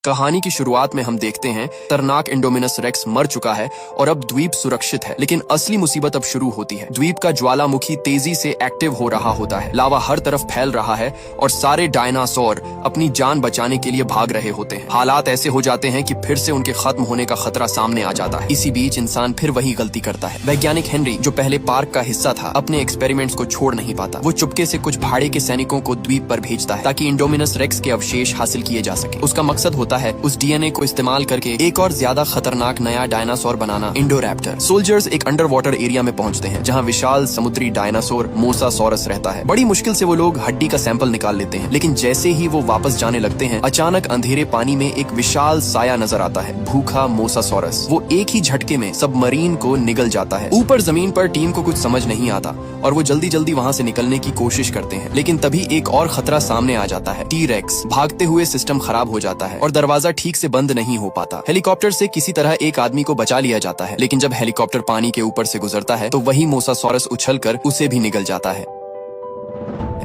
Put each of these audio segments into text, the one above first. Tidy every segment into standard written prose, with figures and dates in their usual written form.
कहानी की शुरुआत में हम देखते हैं खतरनाक इंडोमिनस रेक्स मर चुका है और अब द्वीप सुरक्षित है, लेकिन असली मुसीबत अब शुरू होती है। द्वीप का ज्वालामुखी तेजी से एक्टिव हो रहा होता है, लावा हर तरफ फैल रहा है और सारे डायनासोर अपनी जान बचाने के लिए भाग रहे होते हैं। हालात ऐसे हो जाते हैं कि फिर से उनके खत्म होने का खतरा सामने आ जाता है। इसी बीच इंसान फिर वही गलती करता है। वैज्ञानिक हेनरी, जो पहले पार्क का हिस्सा था, अपने एक्सपेरिमेंट्स को छोड़ नहीं पाता। वो चुपके से कुछ भाड़े के सैनिकों को द्वीप पर भेजता है ताकि इंडोमिनस रेक्स के अवशेष हासिल किए जा सके। उसका मकसद होता है उस डीएनए को इस्तेमाल करके एक और ज्यादा खतरनाक नया डायनासोर बनाना, इंडोरैप्टर। सोल्जर्स एक अंडर वाटर एरिया में पहुंचते हैं जहां विशाल समुद्री डायनासोर मोसासॉरस रहता है। बड़ी मुश्किल से वो लोग हड्डी का सैंपल निकाल लेते हैं, लेकिन जैसे ही वो वापस जाने लगते हैं, अचानक अंधेरे पानी में एक विशाल साया नजर आता है, भूखा मोसासॉरस। वो एक ही झटके में सबमरीन को निगल जाता है। ऊपर जमीन पर टीम को कुछ समझ नहीं आता और वो जल्दी जल्दी वहाँ से निकलने की कोशिश करते हैं, लेकिन तभी एक और खतरा सामने आ जाता है। टी-रेक्स। भागते हुए सिस्टम खराब हो जाता है और दरवाजा ठीक से बंद नहीं हो पाता। हेलीकॉप्टर से किसी तरह एक आदमी को बचा लिया जाता है, लेकिन जब हेलीकॉप्टर पानी के ऊपर से गुजरता है तो वही मोसासॉरस उछलकर उसे भी निगल जाता है।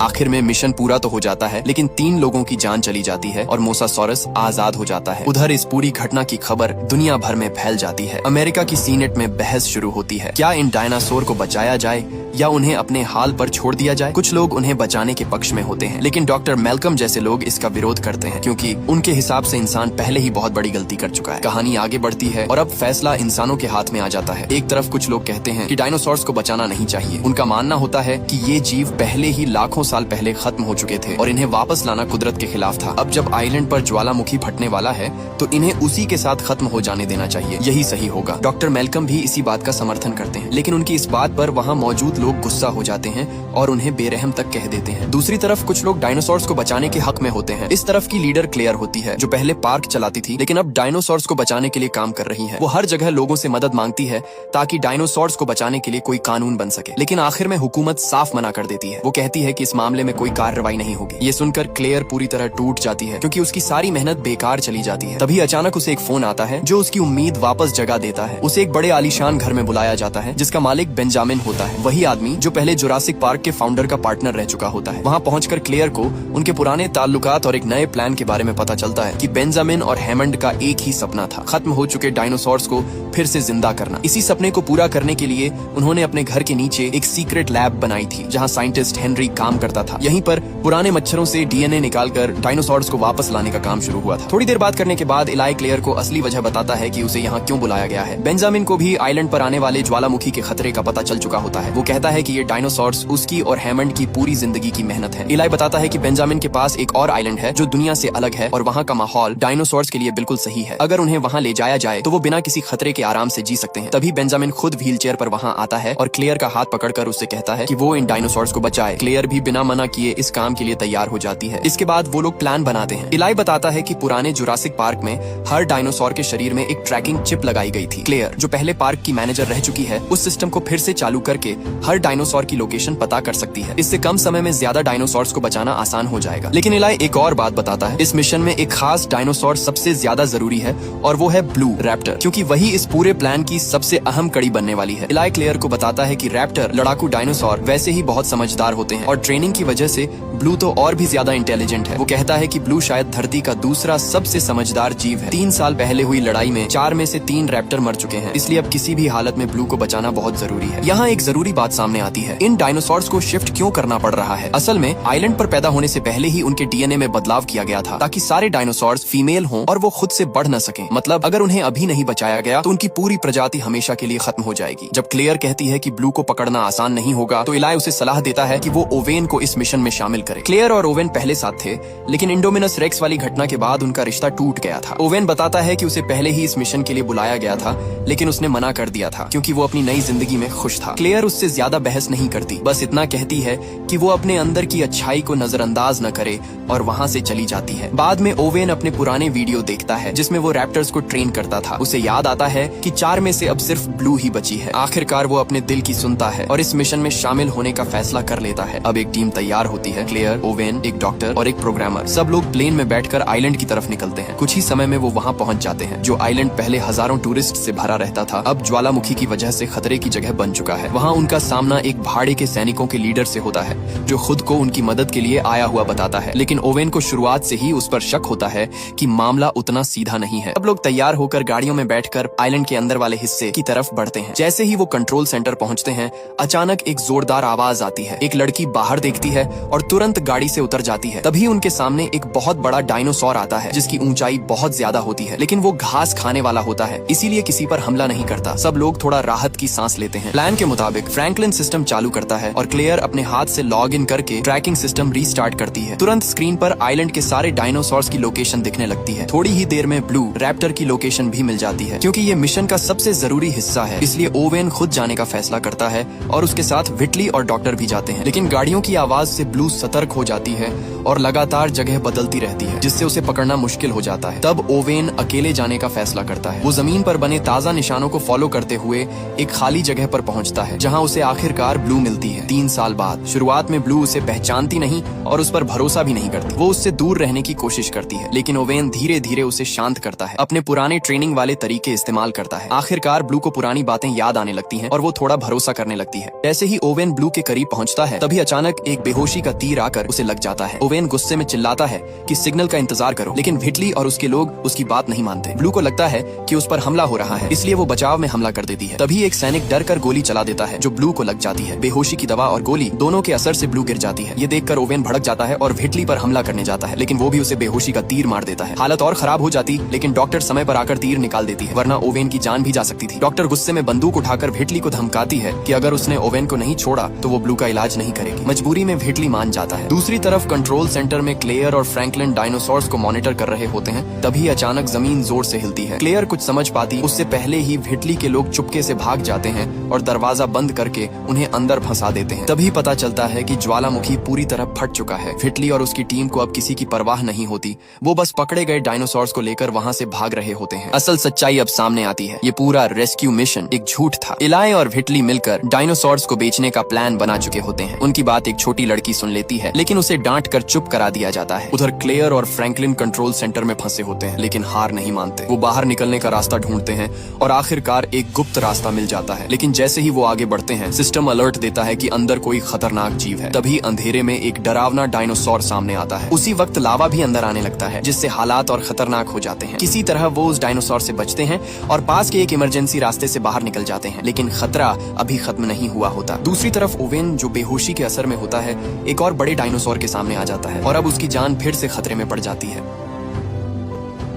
आखिर में मिशन पूरा तो हो जाता है, लेकिन 3 लोगों की जान चली जाती है और मोसासॉरस आजाद हो जाता है। उधर इस पूरी घटना की खबर दुनिया भर में फैल जाती है। अमेरिका की सीनेट में बहस शुरू होती है, क्या इन डायनासोर को बचाया जाए या उन्हें अपने हाल पर छोड़ दिया जाए। कुछ लोग उन्हें बचाने के पक्ष में होते हैं, लेकिन डॉक्टर मैल्कम जैसे लोग इसका विरोध करते हैं, क्योंकि उनके हिसाब से इंसान पहले ही बहुत बड़ी गलती कर चुका है। कहानी आगे बढ़ती है और अब फैसला इंसानों के हाथ में आ जाता है। एक तरफ कुछ लोग कहते हैं कि डायनासोर्स को बचाना नहीं चाहिए। उनका मानना होता है कि ये जीव पहले ही लाखों साल पहले खत्म हो चुके थे और इन्हें वापस लाना कुदरत के खिलाफ था। अब जब आइलैंड पर ज्वालामुखी फटने वाला है तो इन्हें उसी के साथ खत्म हो जाने देना चाहिए, यही सही होगा। डॉक्टर मैल्कम भी इसी बात का समर्थन करते हैं, लेकिन उनकी इस बात पर वहाँ मौजूद लोग गुस्सा हो जाते हैं और उन्हें बेरहम तक कह देते हैं। दूसरी तरफ कुछ लोग डायनासोर्स को बचाने के हक में होते हैं। इस तरफ की लीडर क्लेयर होती है, जो पहले पार्क चलाती थी लेकिन अब डायनासोर्स को बचाने के लिए काम कर रही है। वो हर जगह लोगों से मदद मांगती है ताकि डायनासोर्स को बचाने के लिए कोई कानून बन सके, लेकिन आखिर में हुकूमत साफ मना कर देती है। वो कहती है कि इस मामले में कोई कार्रवाई नहीं होगी। ये सुनकर क्लेयर पूरी तरह टूट जाती है, क्योंकि उसकी सारी मेहनत बेकार चली जाती है। तभी अचानक उसे एक फोन आता है जो उसकी उम्मीद वापस जगा देता है। उसे एक बड़े आलीशान घर में बुलाया जाता है जिसका मालिक बेंजामिन होता है, वही आदमी जो पहले जुरासिक पार्क के फाउंडर का पार्टनर रह चुका होता है। वहाँ पहुंचकर क्लेयर को उनके पुराने ताल्लुकात और एक नए प्लान के बारे में पता चलता है कि बेंजामिन और हैमंड का एक ही सपना था, खत्म हो चुके डायनासोर्स को फिर से जिंदा करना। इसी सपने को पूरा करने के लिए उन्होंने अपने घर के नीचे एक सीक्रेट लैब बनाई थी जहाँ साइंटिस्ट हेनरी काम करता था। यहीं पर पुराने मच्छरों से डीएनए निकालकर डायनासोर्स को वापस लाने का काम शुरू हुआ था। थोड़ी देर बात करने के बाद इलाई क्लेयर को असली वजह बताता है कि उसे यहाँ क्यों बुलाया गया है। बेंजामिन को भी आइलैंड पर आने वाले ज्वालामुखी के खतरे का पता चल चुका होता है। वो कहता है कि ये डायनासोर्स उसकी और हैमंड की पूरी जिंदगी की मेहनत है। इलाई बताता है कि बेंजामिन के पास एक और आइलैंड है जो दुनिया से अलग है और वहाँ का माहौल डायनासोर्स के लिए बिल्कुल सही है। अगर उन्हें वहाँ ले जाया जाए तो वो बिना किसी खतरे के आराम से जी सकते हैं। तभी बेंजामिन खुद व्हील चेयर पर वहाँ आता है और क्लेयर का हाथ पकड़कर उससे कहता है कि वो इन डायनासोर्स को बचाए। क्लेयर भी बिना मना किए इस काम के लिए तैयार हो जाती है। इसके बाद वो लोग प्लान बनाते हैं। इलाई बताता है कि पुराने जुरासिक पार्क में हर डायनासोर के शरीर में एक ट्रैकिंग चिप लगाई गई थी। क्लेयर, जो पहले पार्क की मैनेजर रह चुकी है, उस सिस्टम को फिर से चालू करके हर डायनासोर की लोकेशन पता कर सकती है। इससे कम समय में ज्यादा डायनासोर्स को बचाना आसान हो जाएगा। लेकिन इलाई एक और बात बताता है, इस मिशन में एक खास डायनासोर सबसे ज्यादा जरूरी है और वो है ब्लू रैप्टर, क्योंकि वही इस पूरे प्लान की सबसे अहम कड़ी बनने वाली है। इलाई क्लेयर को बताता है कि रैप्टर लड़ाकू डायनासोर वैसे ही बहुत समझदार होते हैं और ट्रेनिंग की वजह से ब्लू तो और भी ज्यादा इंटेलिजेंट है। वो कहता है कि ब्लू शायद धरती का दूसरा सबसे समझदार जीव है। 3 साल पहले हुई लड़ाई में 4 में से 3 रैप्टर मर चुके हैं, इसलिए अब किसी भी हालत में ब्लू को बचाना बहुत जरूरी है। यहाँ एक जरूरी बात सामने आती है, इन डायनासोर्स को शिफ्ट क्यों करना पड़ रहा है। असल में आइलैंड पर पैदा होने से पहले ही उनके डीएनए में बदलाव किया गया था ताकि सारे डायनासोर्स फीमेल हों और वो खुद से बढ़ न सकें। मतलब अगर उन्हें अभी नहीं बचाया गया तो उनकी पूरी प्रजाति हमेशा के लिए खत्म हो जाएगी। जब क्लेयर कहती है कि ब्लू को पकड़ना आसान नहीं होगा तो इलाई उसे सलाह देता है कि वो ओवेन को इस मिशन में शामिल करे। क्लेयर और ओवेन पहले साथ थे, लेकिन इंडोमिनस रेक्स वाली घटना के बाद उनका रिश्ता टूट गया था। ओवेन बताता है कि उसे पहले ही इस मिशन के लिए बुलाया गया था, लेकिन उसने मना कर दिया था क्योंकि वो अपनी नई जिंदगी में खुश था। क्लेयर उससे ज्यादा बहस नहीं करती, बस इतना कहती है कि वो अपने अंदर की अच्छाई को नजरअंदाज न करे और वहाँ से चली जाती है। बाद में ओवेन अपने पुराने वीडियो देखता है जिसमें वो रैप्टर्स को ट्रेन करता था। उसे याद आता है कि 4 में से अब सिर्फ ब्लू ही बची है। आखिरकार वो अपने दिल की सुनता है और इस मिशन में शामिल होने का फैसला कर लेता है। अब एक टीम तैयार होती है। क्लेयर, ओवेन, एक डॉक्टर और एक प्रोग्रामर, सब लोग प्लेन में बैठकर आइलैंड की तरफ निकलते हैं। कुछ ही समय में वो वहाँ पहुँच जाते हैं। जो आइलैंड पहले हजारों टूरिस्ट से भरा रहता था, अब ज्वालामुखी की वजह से खतरे की जगह बन चुका है। वहाँ उनका सामना एक भाड़े के सैनिकों के लीडर से होता है, जो खुद को उनकी मदद के लिए आया हुआ बताता है। लेकिन ओवेन को शुरुआत से ही उस पर शक होता है कि मामला उतना सीधा नहीं है। सब लोग तैयार होकर गाड़ियों में बैठकर आइलैंड के अंदर वाले हिस्से की तरफ बढ़ते हैं। जैसे ही वो कंट्रोल सेंटर पहुंचते हैं, अचानक एक जोरदार आवाज आती है। एक लड़की बाहर देखती है और तुरंत गाड़ी से उतर जाती है। तभी उनके सामने एक बहुत बड़ा डायनासोर आता है, जिसकी ऊंचाई बहुत ज्यादा होती है, लेकिन वो घास खाने वाला होता है, इसीलिए किसी पर हमला नहीं करता। सब लोग थोड़ा राहत की सांस लेते हैं। प्लान के मुताबिक फ्रैंकलिन सिस्टम चालू करता है और क्लेयर अपने हाथ से लॉग इन करके ट्रैकिंग सिस्टम रीस्टार्ट करती है। तुरंत स्क्रीन पर आइलैंड के सारे डायनासोर्स की लोकेशन दिखने लगती है। थोड़ी ही देर में ब्लू रैप्टर की लोकेशन भी मिल जाती है। क्योंकि ये मिशन का सबसे जरूरी हिस्सा है, इसलिए ओवेन खुद जाने का फैसला करता है और उसके साथ व्हिटली और डॉक्टर भी जाते हैं। लेकिन गाड़ियों की आवाज से ब्लू सतर्क हो जाती है और लगातार जगह बदलती रहती है, जिससे उसे पकड़ना मुश्किल हो जाता है। तब ओवेन अकेले जाने का फैसला करता है। वो जमीन पर बने ताजा निशानों को फॉलो करते हुए एक खाली जगह पर पहुंचता है, जहां उसे आखिरकार ब्लू मिलती है 3 साल बाद। शुरुआत में ब्लू उसे पहचानती नहीं और उस पर भरोसा भी नहीं करती। वो उससे दूर रहने की कोशिश करती है, लेकिन ओवेन धीरे धीरे उसे शांत करता है, अपने पुराने ट्रेनिंग वाले तरीके इस्तेमाल करता है। आखिरकार ब्लू को पुरानी बातें याद आने लगती हैं और वो थोड़ा भरोसा करने लगती है। जैसे ही ओवेन ब्लू के करीब पहुंचता है, तभी अचानक एक बेहोशी का तीर आकर उसे लग जाता है। ओवेन गुस्से में चिल्लाता है कि सिग्नल का इंतजार करो, लेकिन व्हिटली और उसके लोग उसकी बात नहीं मानते। ब्लू को लगता है कि उस पर हमला हो रहा है, इसलिए वो बचाव में हमला कर देती है। तभी एक सैनिक डर कर गोली चला देता है, जो ब्लू को लग जाती है। बेहोशी की दवा और गोली दोनों के असर से ब्लू गिर जाती है। ये देखकर ओवेन भड़क जाता है और व्हिटली पर हमला करने जाता है, लेकिन वो भी उसे बेहोशी का तीर मार देता है। हालत और खराब हो जाती, लेकिन डॉक्टर समय पर आकर तीर निकाल देती है, वरना ओवेन की जान भी जा सकती थी। डॉक्टर गुस्से में बंदूक उठाकर व्हिटली को धमकाती है कि अगर उसने ओवेन को नहीं छोड़ा तो वो ब्लू का इलाज नहीं करेगी। मजबूरी में व्हिटली मान जाता है। दूसरी तरफ कंट्रोल सेंटर में क्लेयर और फ्रैंकलिन डायनासोर्स को मॉनिटर कर रहे होते हैं। तभी अचानक जमीन जोर से हिलती है। क्लेयर कुछ समझ पाती उससे पहले ही व्हिटली के लोग चुपके से भाग जाते हैं और दरवाजा बंद करके उन्हें अंदर फंसा देते हैं। तभी पता चलता है कि ज्वालामुखी पूरी तरह फट चुका है। व्हिटली और उसकी टीम को अब किसी की परवाह नहीं होती। वो बस पकड़े गए डायनासोर्स को लेकर वहाँ से भाग रहे होते हैं। असल सच्चाई अब सामने आती है। ये पूरा रेस्क्यू मिशन एक झूठ था। इलाई और व्हिटली मिलकर डायनासोर्स को बेचने का प्लान बना चुके होते हैं। उनकी बात एक छोटी लड़की सुन लेती है, लेकिन उसे डांट कर चुप करा दिया जाता है। उधर क्लेयर और फ्रैंकलिन कंट्रोल सेंटर में फंसे होते हैं, लेकिन हार नहीं मानते। वो बाहर निकलने का रास्ता ढूंढते हैं और आखिरकार एक गुप्त रास्ता मिल जाता है। लेकिन जैसे ही वो आगे बढ़ते हैं, सिस्टम अलर्ट देता है कि अंदर कोई खतरनाक जीव है। तभी अंधेरे में एक डरावना डायनासोर सामने आता है। उसी वक्त लावा भी अंदर आने लगता है, जिससे हालात और खतरनाक हो जाते हैं। किसी तरह वो उस डायनासोर से बचते हैं और पास के एक इमरजेंसी रास्ते से बाहर निकल जाते हैं, लेकिन खतरा अभी खत्म नहीं हुआ होता। दूसरी तरफ ओवेन, जो बेहोशी के असर में होता है, एक और बड़े डायनासोर के सामने आ जाता है और अब उसकी जान फिर से खतरे में पड़ जाती है।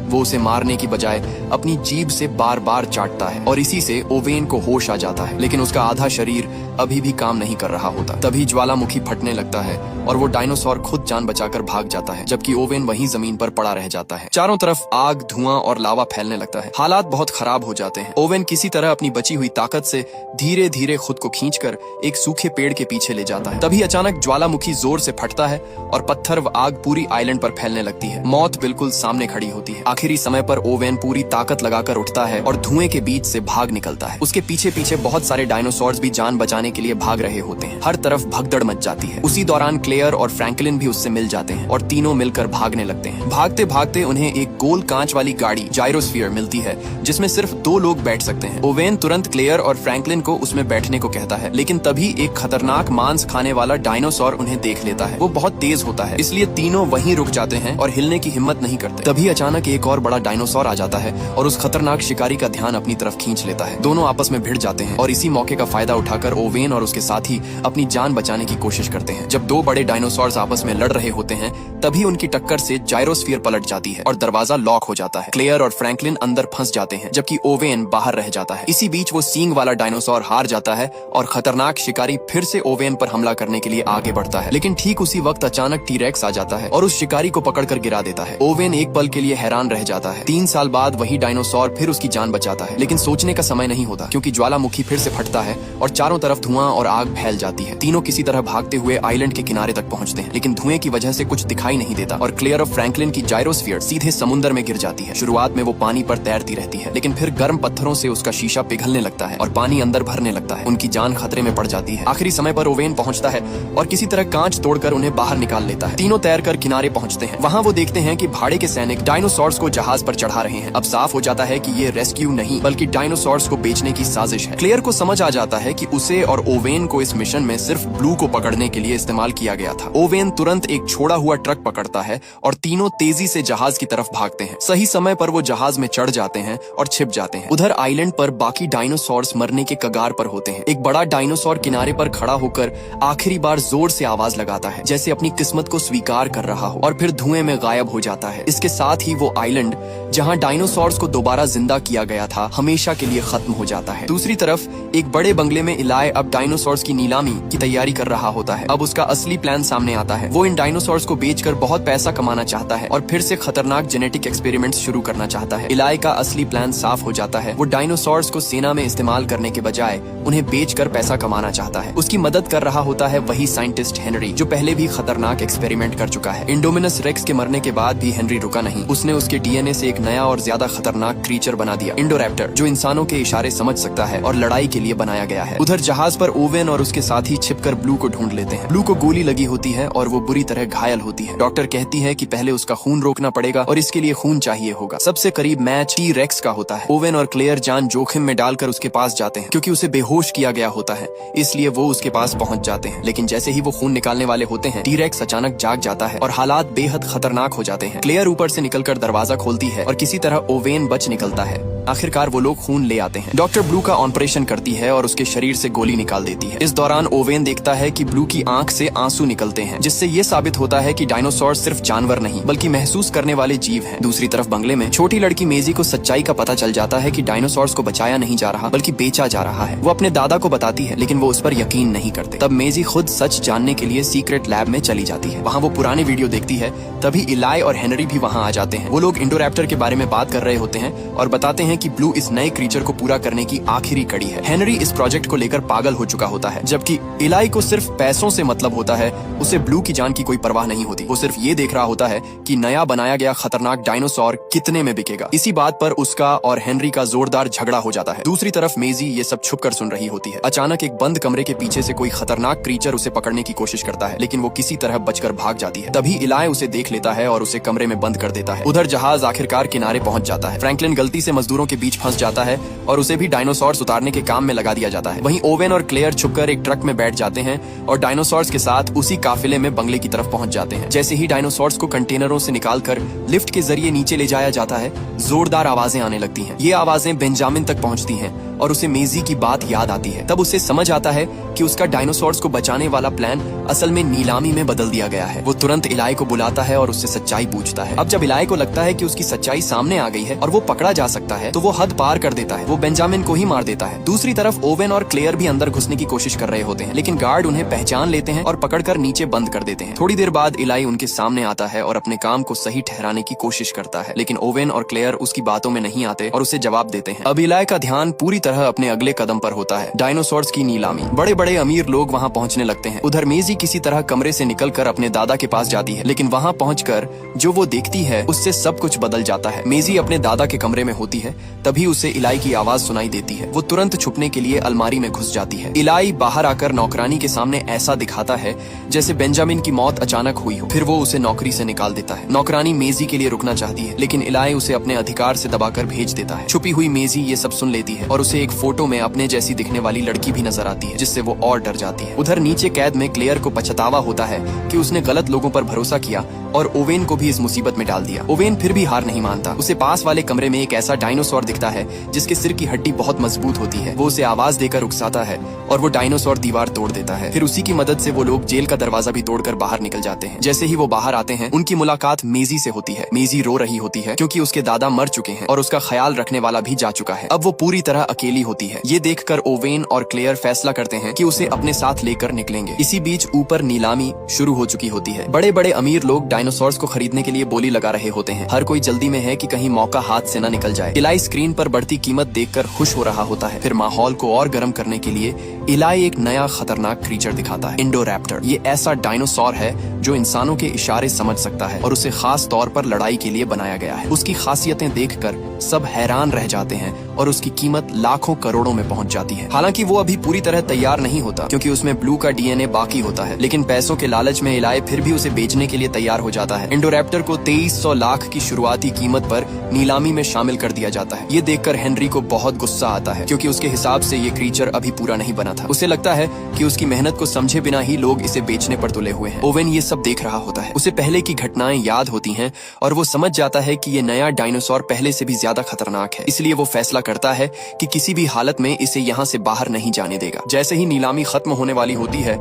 वो उसे मारने की बजाय अपनी जीभ से बार बार चाटता है और इसी से ओवेन को होश आ जाता है, लेकिन उसका आधा शरीर अभी भी काम नहीं कर रहा होता। तभी ज्वालामुखी फटने लगता है और वो डायनासोर खुद जान बचाकर भाग जाता है, जबकि ओवेन वहीं जमीन पर पड़ा रह जाता है। चारों तरफ आग, धुआं और लावा फैलने लगता है। हालात बहुत खराब हो जाते हैं। ओवेन किसी तरह अपनी बची हुई ताकत से धीरे धीरे खुद को खींचकर एक सूखे पेड़ के पीछे ले जाता है। तभी अचानक ज्वालामुखी जोर से फटता है और पत्थर व आग पूरी आइलैंड पर फैलने लगती है। मौत बिल्कुल सामने खड़ी होती है। आखिरी समय पर ओवेन पूरी ताकत लगाकर उठता है और धुएं के बीच से भाग निकलता है। उसके पीछे पीछे बहुत सारे डायनासोर्स भी जान बचाने के लिए भाग रहे होते हैं। हर तरफ भगदड़ मच जाती है। उसी दौरान क्लेयर और फ्रैंकलिन भी उससे मिल जाते हैं और तीनों मिलकर भागने लगते हैं। भागते भागते उन्हें एक गोल कांच वाली गाड़ी जायरोस्फीयर मिलती है, जिसमें सिर्फ 2 लोग बैठ सकते हैं। ओवेन तुरंत क्लेयर और फ्रैंकलिन को उसमें बैठने को कहता है, लेकिन तभी एक खतरनाक मांस खाने वाला डायनासोर उन्हें देख लेता है। वो बहुत तेज होता है, इसलिए तीनों वहीं रुक जाते हैं और हिलने की हिम्मत नहीं करते। तभी अचानक एक और बड़ा डायनासोर आ जाता है और उस खतरनाक शिकारी का ध्यान अपनी तरफ खींच लेता है। दोनों आपस में भिड़ जाते हैं और इसी मौके का फायदा उठाकर ओवेन और उसके साथी अपनी जान बचाने की कोशिश करते हैं। जब 2 बड़े डायनासोर्स आपस में लड़ रहे होते हैं, तभी उनकी टक्कर से जायरोस्फीयर पलट जाती है और दरवाजा लॉक हो जाता है। क्लेयर और फ्रैंकलिन अंदर फंस जाते हैं, जबकि ओवेन बाहर रह जाता है। इसी बीच वो सींग वाला डायनासोर हार जाता है और खतरनाक शिकारी फिर से ओवेन पर हमला करने के लिए आगे बढ़ता है। लेकिन ठीक उसी वक्त अचानक टी-रेक्स आ जाता है और उस शिकारी को पकड़कर गिरा देता है। ओवेन एक पल के लिए हैरान रह जाता है। 3 साल बाद वही डायनासोर फिर उसकी जान बचाता है, लेकिन सोचने का समय नहीं होता क्योंकि ज्वालामुखी फिर से फटता है और चारों तरफ धुआं और आग फैल जाती है। तीनों किसी तरह भागते हुए आइलैंड के किनारे तक पहुंचते हैं, लेकिन धुएं की वजह से कुछ दिखाई नहीं देता और क्लेयर ऑफ फ्रैंकलिन की जायरोस्फीयर सीधे समुद्र में गिर जाती है। शुरुआत में वो पानी पर तैरती रहती है, लेकिन फिर गर्म पत्थरों से उसका शीशा पिघलने लगता है और पानी अंदर भरने लगता है। उनकी जान खतरे में पड़ जाती है। आखिरी समय पर ओवेन पहुंचता है और किसी तरह कांच तोड़कर उन्हें बाहर निकाल लेता है। तीनों तैरकर किनारे पहुंचते हैं। वहां वो देखते हैं कि भाड़े के सैनिक डायनासोर्स को जहाज पर चढ़ा रहे हैं। अब साफ हो जाता है कि ये रेस्क्यू नहीं बल्कि डायनासोर्स को बेचने की साजिश है। क्लेयर को समझ आ जाता है कि उसे और ओवेन को इस मिशन में सिर्फ ब्लू को पकड़ने के लिए इस्तेमाल किया गया था। ओवेन तुरंत एक छोड़ा हुआ ट्रक पकड़ता है और तीनों तेजी से जहाज की तरफ भागते हैं। सही समय पर वो जहाज में चढ़ जाते हैं और छिप जाते हैं। उधर आइलैंड पर बाकी डायनासोर्स मरने के कगार पर होते हैं। एक बड़ा डायनासोर किनारे पर खड़ा होकर आखिरी बार जोर से आवाज लगाता है, जैसे अपनी किस्मत को स्वीकार कर रहा हो, और फिर धुएं में गायब हो जाता है। इसके साथ ही वो आइलैंड जहां डायनासोर्स को दोबारा जिंदा किया गया था हमेशा के लिए खत्म हो जाता है। दूसरी तरफ एक बड़े बंगले में इलाई अब डायनासोर्स की नीलामी की तैयारी कर रहा होता है। अब उसका असली प्लान सामने आता है। वो इन डायनासोर्स को बेचकर बहुत पैसा कमाना चाहता है और फिर से खतरनाक जेनेटिक एक्सपेरिमेंट्स शुरू करना चाहता है। इलाई का असली प्लान साफ हो जाता है। वो डायनासोर्स को सेना में इस्तेमाल करने के बजाय उन्हें बेचकर पैसा कमाना चाहता है। उसकी मदद कर रहा होता है वही साइंटिस्ट हेनरी, जो पहले भी खतरनाक एक्सपेरिमेंट कर चुका है। इंडोमिनस रेक्स के मरने के बाद भी हेनरी रुका नहीं। उसने उसके डीएनए से एक नया और ज्यादा खतरनाक क्रीचर बना दिया, इंडोरैप्टर, जो इंसानों के इशारे समझ सकता है और लड़ाई के लिए बनाया गया है। उधर जहाज पर ओवेन और उसके साथी छिपकर ब्लू को ढूंढ लेते हैं। ब्लू को गोली लगी होती है और वो बुरी तरह घायल होती है। डॉक्टर कहती है कि पहले उसका खून रोकना पड़ेगा और इसके लिए खून चाहिए होगा। सबसे करीब मैच टी रेक्स का होता है। ओवेन और क्लेयर जान जोखिम में डालकर उसके पास जाते हैं क्योंकि उसे बेहोश किया गया होता है, इसलिए वो उसके पास पहुंच जाते हैं। लेकिन जैसे ही वो खून निकालने वाले होते हैं, टी रेक्स अचानक जाग जाता है और हालात बेहद खतरनाक हो जाते हैं। क्लेयर ऊपर से निकलकर दरवाजा खोलती है और किसी तरह ओवेन बच निकलता है। आखिरकार वो लोग खून ले आते हैं। डॉक्टर ब्लू का ऑपरेशन करती है और उसके शरीर से गोली निकाल देती है। इस दौरान ओवेन देखता है कि ब्लू की आंख से आंसू निकलते हैं, जिससे ये साबित होता है कि डायनासोर सिर्फ जानवर नहीं बल्कि महसूस करने वाले जीव हैं। दूसरी तरफ बंगले में छोटी लड़की मेजी को सच्चाई का पता चल जाता है कि डायनासोर्स को बचाया नहीं जा रहा बल्कि बेचा जा रहा है। वो अपने दादा को बताती है, लेकिन वो उस पर यकीन नहीं करते। तब मेजी खुद सच जानने के लिए सीक्रेट लैब में चली जाती है। वहाँ वो पुराने वीडियो देखती है। तभी इलाई और हेनरी भी वहाँ आ जाते हैं। वो लोग इंडोरैप्टर के बारे में बात कर रहे होते हैं और बताते हैं कि ब्लू इस नए क्रीचर को पूरा करने की आखिरी कड़ी है। हेनरी इस प्रोजेक्ट को लेकर पागल हो चुका होता है, जबकि इलाई को सिर्फ पैसों से मतलब होता है। उसे ब्लू की जान की कोई परवाह नहीं होती। वो सिर्फ ये देख रहा होता है कि नया बनाया गया खतरनाक डायनासोर कितने में बिकेगा। इसी बात पर उसका और हेनरी का जोरदार झगड़ा हो जाता है। दूसरी तरफ मेजी ये सब छुपकर सुन रही होती है। अचानक एक बंद कमरे के पीछे से कोई खतरनाक क्रीचर उसे पकड़ने की कोशिश करता है, लेकिन वो किसी तरह बचकर भाग जाती है। तभी इलाई उसे देख लेता है और उसे कमरे में बंद कर देता है। उधर जहाज आखिरकार किनारे पहुंच जाता है। फ्रैंकलिन गलती से मजदूरों के बीच फंस जाता है और उसे भी डायनासोर्स उतारने के काम में लगा दिया जाता है। वहीं ओवेन और क्लेयर छुपकर एक ट्रक में बैठ जाते हैं और डायनासोर्स के साथ उसी काफिले में बंगले की तरफ पहुंच जाते हैं। जैसे ही डायनासोर्स को कंटेनरों से निकालकर लिफ्ट के जरिए नीचे ले जाया जाता है, जोरदार आवाजें आने लगती हैं। ये आवाजें बेंजामिन तक पहुंचती हैं और उसे मेजी की बात याद आती है। तब उसे समझ आता है कि उसका डायनासोर्स को बचाने वाला प्लान असल में नीलामी में बदल दिया गया है। वो तुरंत इलाई को बुलाता है और उससे सच्चाई पूछता है। अब जब इलाई को लगता है कि उसकी सच्चाई सामने आ गई है और वो पकड़ा जा सकता है, तो वो हद पार कर देता है। वो बेंजामिन को ही मार देता है। दूसरी तरफ ओवेन और क्लेयर भी अंदर घुसने की कोशिश कर रहे होते हैं, लेकिन गार्ड उन्हें पहचान लेते हैं और पकड़कर नीचे बंद कर देते हैं। थोड़ी देर बाद इलाई उनके सामने आता है और अपने काम को सही ठहराने की कोशिश करता है, लेकिन ओवेन और क्लेयर उसकी बातों में नहीं आते और उसे जवाब देते हैं। अब इलाई का ध्यान पूरी तरह अपने अगले कदम पर होता है, डायनासोर्स की नीलामी। बड़े बड़े अमीर लोग वहाँ पहुँचने लगते हैं। उधर मेजी किसी तरह कमरे से निकलकर अपने दादा के पास जाती है, लेकिन वहाँ पहुँचकर जो वो देखती है उससे सब कुछ बदल जाता है। मेजी अपने दादा के कमरे में होती है, तभी उसे इलाई की आवाज सुनाई देती है। वो तुरंत छुपने के लिए अलमारी में घुस जाती है। इलाई बाहर आकर नौकरानी के सामने ऐसा दिखाता है जैसे बेंजामिन की मौत अचानक हुई हो। फिर वो उसे नौकरी से निकाल देता है। नौकरानी मेजी के लिए रुकना चाहती है, लेकिन इलाई उसे अपने अधिकार से दबाकर भेज देता है। छुपी हुई मेजी ये सब सुन लेती है और उसे एक फोटो में अपने जैसी दिखने वाली लड़की भी नजर आती है, जिससे वो और डर जाती है। उधर नीचे कैद में क्लेयर को पछतावा होता है कि उसने गलत लोगों पर भरोसा किया और ओवेन को भी इस मुसीबत में डाल दिया। ओवेन फिर भी हार नहीं मानता। उसे पास वाले कमरे में एक ऐसा डायनासोर दिखता है जिसके सिर की हड्डी बहुत मजबूत होती है। वो उसे आवाज देकर उकसाता है और वो डायनासोर दीवार तोड़ देता है। फिर उसी की मदद से वो लोग जेल का दरवाजा भी तोड़कर बाहर निकल जाते हैं। जैसे ही वो बाहर आते हैं, उनकी मुलाकात मेजी से होती है। मेजी रो रही होती है क्योंकि उसके दादा मर चुके हैं और उसका ख्याल रखने वाला भी जा चुका है। अब वो पूरी तरह अकेले अकेली होती है। ये देखकर ओवेन और क्लेयर फैसला करते हैं कि उसे अपने साथ लेकर निकलेंगे। इसी बीच ऊपर नीलामी शुरू हो चुकी होती है। बड़े बड़े अमीर लोग डायनासोर्स को खरीदने के लिए बोली लगा रहे होते हैं। हर कोई जल्दी में है कि कहीं मौका हाथ से न निकल जाए। इलाई स्क्रीन पर बढ़ती कीमत देखकर खुश हो रहा होता है। फिर माहौल को और गर्म करने के लिए इलाई एक नया खतरनाक क्रीचर दिखाता है, इंडोरैप्टर। ये ऐसा डायनासोर है जो इंसानों के इशारे समझ सकता है और उसे खास तौर पर लड़ाई के लिए बनाया गया है। उसकी खासियतें देखकर सब हैरान रह जाते हैं और उसकी कीमत लाखों करोड़ों में पहुंच जाती है। हालांकि वो अभी पूरी तरह तैयार नहीं होता क्योंकि उसमें ब्लू का डीएनए बाकी होता है, लेकिन पैसों के लालच में इलाई फिर भी उसे बेचने के लिए तैयार हो जाता है। इंडोरैप्टर को 2300 लाख की शुरुआती कीमत पर नीलामी में शामिल कर दिया जाता है। ये देखकर हेनरी को बहुत गुस्सा आता है क्योंकि उसके हिसाब से ये क्रीचर अभी पूरा नहीं बना था। उसे लगता है कि उसकी मेहनत को समझे बिना ही लोग इसे बेचने पर तुले हुए हैं। ओवेन ये सब देख रहा होता है। उसे पहले की घटनाएं याद होती हैं और वो समझ जाता है कि ये नया डायनासोर पहले से भी ज्यादा खतरनाक है। इसलिए वो फैसला करता है कि किसी भी हालत में इसे यहाँ से बाहर नहीं जाने देगा। जैसे ही नीलामी खत्म होने वाली होती है,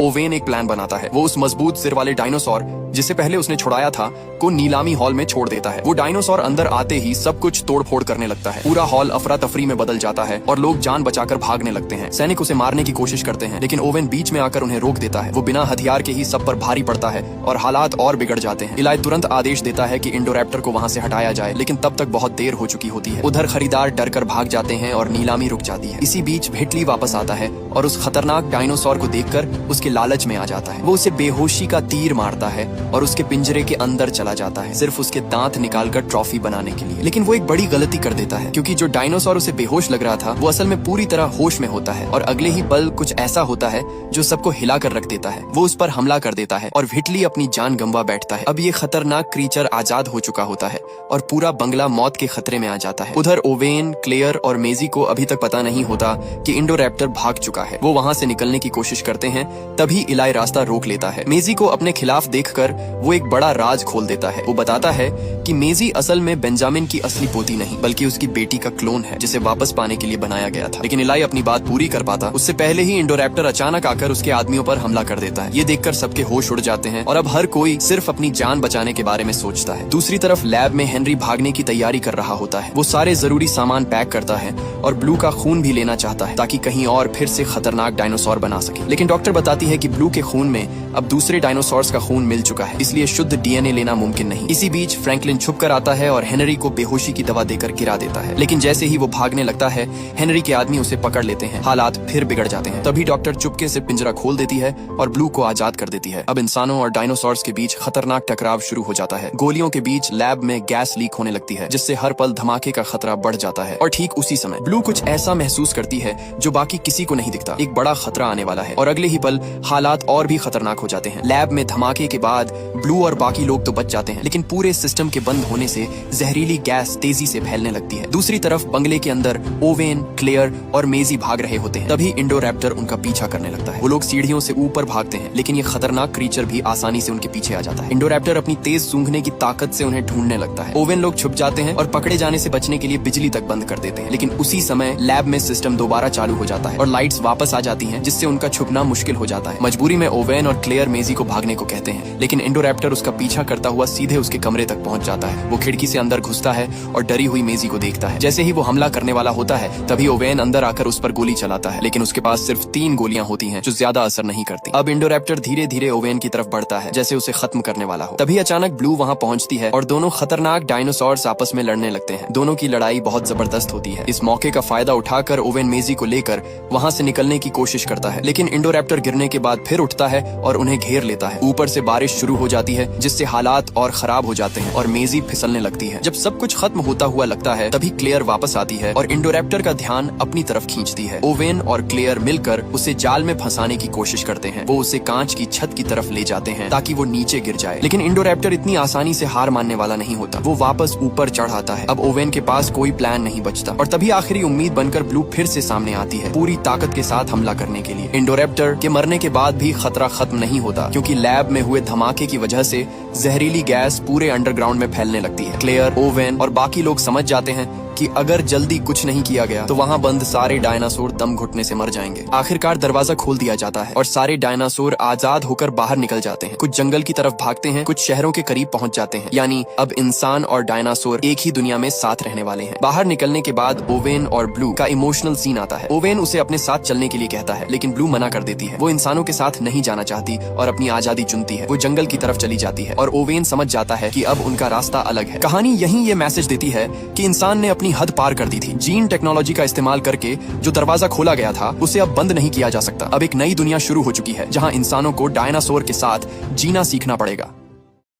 ओवेन एक प्लान बनाता है। वो उस मजबूत सिर वाले डायनासोर जिसे पहले उसने छुड़ाया था को नीलामी हॉल में छोड़ देता है। वो डायनासोर अंदर आते ही सब कुछ तोड़फोड़ करने लगता है। पूरा हॉल अफरा तफरी में बदल जाता है और लोग जान बचाकर भागने लगते हैं। सैनिक उसे मारने की कोशिश करते हैं, लेकिन ओवेन बीच में आकर उन्हें रोक देता है। वो बिना हथियार के ही सब पर भारी पड़ता है और हालात और बिगड़ जाते हैं। इलाई तुरंत आदेश देता है कि इंडोरैप्टर को वहाँ से हटाया जाए, लेकिन तब तक बहुत देर हो चुकी होती है। उधर खरीदार डर कर भाग जाते हैं और नीलामी रुक जाती है। इसी बीच भेटली वापस आता है और उस खतरनाक डायनासोर को देखकर उसके लालच में आ जाता है। वो उसे बेहोशी का तीर मारता है और उसके पिंजरे के अंदर चला जाता है, सिर्फ उसके दांत निकालकर ट्रॉफी बनाने के लिए। लेकिन वो एक बड़ी गलती कर देता है क्योंकि जो डायनासोर उसे बेहोश लग रहा था वो असल में पूरी तरह होश में होता है और अगले ही पल कुछ ऐसा होता है जो सबको हिलाकर रख देता है। वो उस पर हमला कर देता है और व्हिटली अपनी जान गंवा बैठता है। अब ये खतरनाक क्रीचर आजाद हो चुका होता है और पूरा बंगला मौत के खतरे में आ जाता है। उधर ओवेन, क्लेयर और मेजी को अभी तक पता नहीं होता कि इंडोरैप्टर भाग चुका है। वो वहाँ से निकलने की कोशिश करते हैं, तभी इलाई रास्ता रोक लेता है। मेजी को अपने खिलाफ देखकर वो एक बड़ा राज खोल देता है। वो बताता है कि मेजी असल में बेंजामिन की असली पोती नहीं बल्कि उसकी बेटी का क्लोन है जिसे वापस पाने के लिए बनाया गया था। लेकिन इलाई अपनी बात पूरी कर पाता उससे पहले ही इंडोरैप्टर अचानक आकर उसके आदमियों पर हमला कर देता है। ये देखकर सबके होश उड़ जाते हैं और अब हर कोई सिर्फ अपनी जान बचाने के बारे में सोचता है। दूसरी तरफ लैब में हेनरी भागने की तैयारी कर रहा होता है। वो सारे जरूरी सामान पैक करता है और ब्लू का खून भी लेना चाहता है ताकि कहीं और फिर से खतरनाक डायनासोर बना सके। लेकिन डॉक्टर बताती है कि ब्लू के खून में अब दूसरे डायनासोर्स का खून मिल चुका है, इसलिए शुद्ध डीएनए लेना मुमकिन नहीं। इसी बीच फ्रैंकलिन छुप कर आता है और हेनरी को बेहोशी की दवा देकर गिरा देता है। लेकिन जैसे ही वो भागने लगता है, हेनरी के आदमी उसे पकड़ लेते हैं। हालात फिर बिगड़ जाते हैं। तभी डॉक्टर चुपके से पिंजरा खोल देती है और ब्लू को आजाद कर देती है। अब इंसानों और डायनासोर्स के बीच खतरनाक टकराव शुरू हो जाता है। गोलियों के बीच लैब में गैस लीक होने लगती है जिससे हर पल धमाके का खतरा बढ़ जाता है। और ठीक उसी समय ब्लू कुछ ऐसा महसूस करती है जो बाकी किसी को नहीं दिखता। एक बड़ा खतरा आने वाला है और अगले ही पल हालात और भी खतरनाक हो जाते हैं। लैब में धमाके के बाद ब्लू और बाकी लोग तो बच जाते हैं, लेकिन पूरे सिस्टम के बंद होने से जहरीली गैस तेजी से फैलने लगती है। दूसरी तरफ बंगले के अंदर ओवेन, क्लेयर और मेजी भाग रहे होते हैं। तभी इंडोरैप्टर उनका पीछा करने लगता है। वो लोग सीढ़ियों से ऊपर भागते हैं, लेकिन ये खतरनाक क्रीचर भी आसानी से उनके पीछे आ जाता है। इंडोरैप्टर अपनी तेज सूंघने की ताकत से उन्हें ढूंढने लगता है। ओवेन लोग छुप जाते हैं और पकड़े जाने से बचने के लिए बिजली तक बंद कर देते हैं। लेकिन उसी समय लैब में सिस्टम दोबारा चालू हो जाता है और लाइट्स वापस आ जाती हैं, जिससे उनका छुपना मुश्किल हो जाता है। मजबूरी में ओवेन और क्लेयर मेजी को भागने को कहते हैं, लेकिन इंडोरैप्टर उसका पीछा करता हुआ सीधे उसके कमरे तक पहुंच जाता है। वो खिड़की से अंदर घुसता है और डरी हुई मेजी को देखता है। जैसे ही वो हमला करने वाला होता है, तभी ओवेन अंदर आकर उस पर गोली चलाता है, लेकिन उसके पास सिर्फ 3 गोलियां होती हैं जो ज्यादा असर नहीं करती। अब इंडोरैप्टर धीरे धीरे ओवेन की तरफ बढ़ता है, जैसे उसे खत्म करने वाला हो। तभी अचानक ब्लू वहां पहुंचती है और दोनों खतरनाक डायनासोर्स आपस में लड़ने लगते हैं। दोनों की लड़ाई बहुत जबरदस्त होती है। इस मौके का फायदा उठाकर ओवेन मेजी को लेकर वहां से निकलने की कोशिश करता है, लेकिन इंडोरैप्टर गिरने के बाद फिर उठता है और उन्हें घेर लेता है। ऊपर से बारिश शुरू हो जाती है, जिससे हालात और खराब हो जाते हैं और मेजी फिसलने लगती है। जब सब कुछ खत्म होता हुआ लगता है, तभी क्लेयर वापस आती है और इंडोरैप्टर का ध्यान अपनी तरफ खींचती है। ओवेन और क्लेयर मिलकर उसे जाल में फंसाने की कोशिश करते हैं। वो उसे कांच की छत की तरफ ले जाते हैं ताकि वो नीचे गिर जाए, लेकिन इंडोरैप्टर इतनी आसानी से हार मानने वाला नहीं होता। वो वापस ऊपर चढ़ आता है। अब ओवेन के पास कोई प्लान नहीं बचता और तभी आखिरी उम्मीद बनकर ब्लू फिर से सामने आती है, पूरी ताकत के साथ हमला करने के लिए। इंडोरैप्टर के मरने के बाद भी खतरा खत्म नहीं होता, क्योंकि लैब में हुए धमाके की वजह से जहरीली गैस पूरे अंडरग्राउंड में फैलने लगती है। क्लेयर, ओवेन और बाकी लोग समझ जाते हैं कि अगर जल्दी कुछ नहीं किया गया तो वहाँ बंद सारे डायनासोर दम घुटने से मर जाएंगे। आखिरकार दरवाजा खोल दिया जाता है और सारे डायनासोर आजाद होकर बाहर निकल जाते हैं। कुछ जंगल की तरफ भागते हैं, कुछ शहरों के करीब पहुंच जाते हैं। यानी अब इंसान और डायनासोर एक ही दुनिया में साथ रहने वाले हैं। बाहर निकलने के बाद ओवेन और ब्लू का इमोशनल सीन आता है। ओवेन उसे अपने साथ चलने के लिए कहता है, लेकिन ब्लू मना कर देती है। वो इंसानों के साथ नहीं जाना चाहती और अपनी आजादी चुनती है। वो जंगल की तरफ चली जाती है और ओवेन समझ जाता है कि अब उनका रास्ता अलग है। कहानी यहीं ये मैसेज देती है कि इंसान ने अपनी हद पार कर दी थी। जीन टेक्नोलॉजी का इस्तेमाल करके जो दरवाजा खोला गया था उसे अब बंद नहीं किया जा सकता। अब एक नई दुनिया शुरू हो चुकी है जहां इंसानों को डायनासोर के साथ जीना सीखना पड़ेगा।